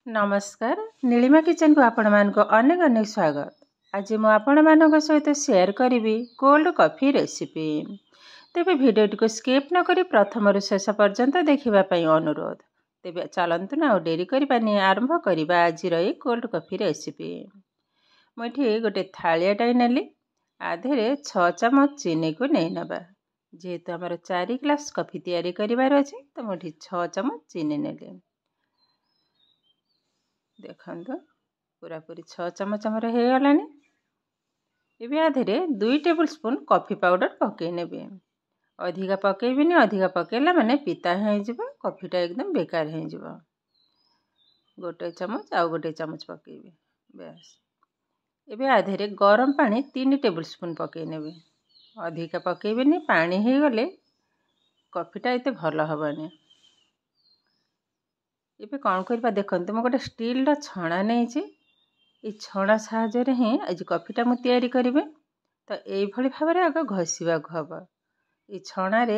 नमस्कार नीलिमा किचन को आपण मानको अनेक अनेक स्वागत। आज मु आपण मानक सहित शेयर करी कोल्ड कॉफी रेसिपी। तेबे भिडियोटी को स्किप न करी प्रथम शेष पर्यंत देखिबा अनुरोध। तेबे चलंतु ना डेरी करबानी आरंभ करिबा आज रही कोल्ड कॉफी रेसिपी। मुठी गोटे थालियाटाई नेली आधे 6 चमच चीनी को नहीं नबा। जेहेतु आमर 4 ग्लास कॉफी तैयारी करिवार अछि तो मुठी 6 चमच चीनी नेली। देखो पूरा पूरी 6 चमच आमर हो गलानी। एबे आधे 2 टेबल स्पून कॉफी पाउडर पकई नेबे। अधिका पकईबिनी, अधिका पकईला माने पिता हो जिवो, कॉफीटा एकदम बेकार हो जिवो। गोटे चमच आउ गोटे चमच पकईबे बस। एबे आधे गरम पानी 3 टेबल स्पून पकई नेबे। अधिका पकईबिनी, पानी हो गले कॉफीटा एते भलो हबनी। एबे कौन करबा देखंतु मो गोटे स्टील रा छणा नै छी। ए छणा साहाय्य रे ही आज कॉफीटा मु तैयारी करिवे। तो एई भली भाबरे आग घसीबा को हबो। ए छणा रे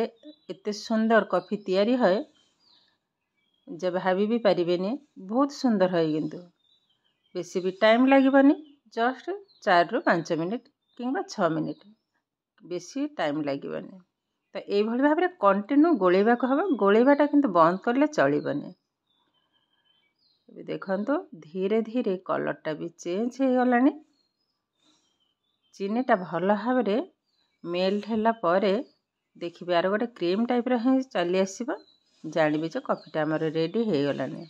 एते सुंदर कॉफी तैयारी होय जे भाबी भी परिबेनी। बहुत सुंदर होय किंतु बेसी भी टाइम लागिबनी। जस्ट 4 रु 5 मिनिट किंबा 6 मिनिट, बेसी टाइम लागिबनी। तो एई भली भाबरे कंटिन्यू गोलेबा को हबो। गोलेबाटा किंतु बंद करले चलिबनी। देखो धीरे धीरे कलरटा भी चेंज हो गलानी। चीनीटा भल भाव मेल्ट होला परे देखिबे आरो गोटे क्रीम टाइप रो चली आसीबा। जानिबे जे कॉफीटा हमर रेडी हो गलानी।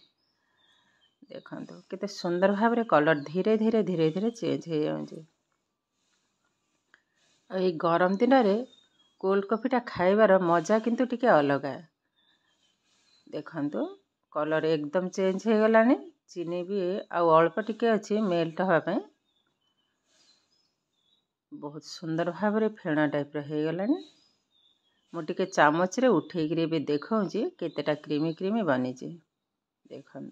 देखो केते सुंदर भाव कलर धीरे धीरे धीरे धीरे चेंज हो जाउजी। ए गरम दिन रे कोल्ड कॉफीटा खाइबार मजा किंतु टिके अलगा। देखो कलर एकदम चेंज हो गलानी। चीनी भी आउ अल्प टिके अच्छी मेल्ट हवा पे। बहुत सुंदर भाव फेण टाइप हो गलानी। मु टिके चामच रे उठेई भी देखौजी केतेटा क्रीमी क्रीमी बनी जी। देखो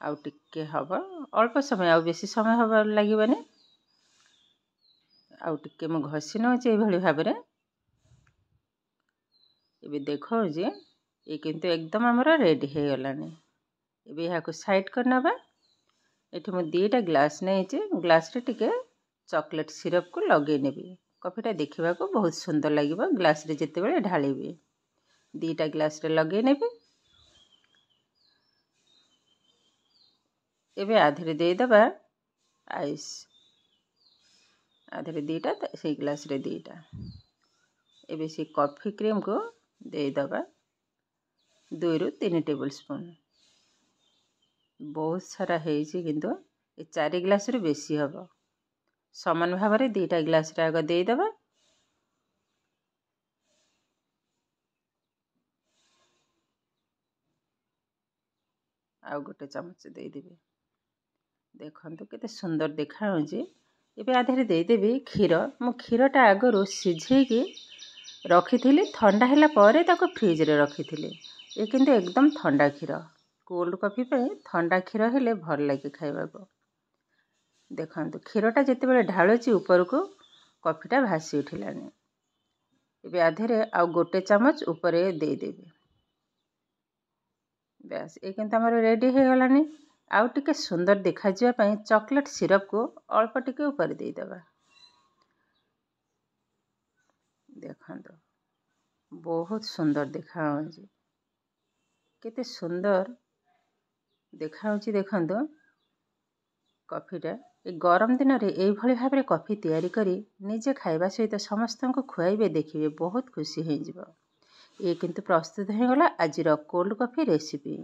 आउ टिके हवा अल्प समय, आउ बेसी समय हवा लागिबनी। आउ टिके मु घसी नउची ए भली भाबरे। एबे देखौजी ये किंतु एकदम हमरा रेडी हो गलानी। एबे यहाँ को साइड कर नबा। एठी मु 2टा ग्लास नै छी। ग्लास रे टिके चॉकलेट सिरप को लगे नेबी। कॉफीटा देखिबा को बहुत सुंदर लागिबो ग्लास रे जते बेले ढालिबी। 2टा ग्लास रे लगे नेबी। एबे आधरे दे दबा आइस। आधरे 2टा से ग्लास रे 2टा। एबे से कॉफी क्रीम को दे दबा 2 रु 3 टेबल स्पून। बहुत सारा है किंतु 4 ग्लास रे बेसी हबो। समान भाव रे 2टा ग्लास रे आग दे दबा। आउ गोटे चमच दे देबे। देखंतु केते सुंदर देखा होजी। एबे आधरे दे देबी खीर। मु खीरटा आगरो सिझे के रखी थिली। ठंडा हैला परे ताको फ्रिज रे रखी थिली। ए किंतु एकदम ठंडा खीर। कोल्ड कॉफी पे ठंडा खीर हेले भल लागे खाइबा को। देखंतु खीरटा जते बेले ढाळुची ऊपर को कॉफीटा भासी उठिलानी। एबे आधरे आउ गोटे चमच ऊपर दे देबे। बस ए किंतु हमर रेडी हो गलानी। आउ टिके सुंदर देखा जिया पई चॉकलेट सिरप को अल्प टिके ऊपर दे देबा। देखंतु बहुत सुंदर देखा होजी। केते सुंदर देखा होची। देखंतु कॉफीटा ए गरम दिन रे एई भली भाबरे कॉफी तैयारी करी निजे खाइबा सहित समस्त को खुआइबे देखिबे बहुत खुशी हो जिवो। ये किंतु प्रस्तुत हो गला आजिर कोल्ड कॉफी रेसिपी।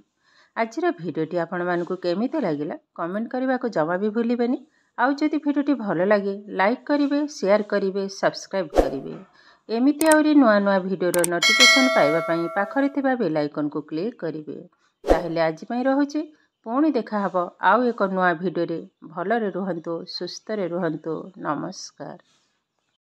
आजिर भिडियोटी आपण मानकु केमिते लागिला कमेंट करबा को जमा भी भूलिबेनी। आउ जदि भिडियोटी भलो लागे लाइक करिवे, शेयर करिवे, सब्सक्राइब करिवे। एमिति आउरी नुआ नुआ भिडियोर नोटिफिकेशन पाइबा पई पाखरे थिबा बेल आइकन को क्लिक करिवे। ताहेले आज पई रहुची। पुणी देखा हबो आउ एक नुआ भिडियो रे। भलरे रुहंतु, सुस्थ रे रुहंतु। नमस्कार।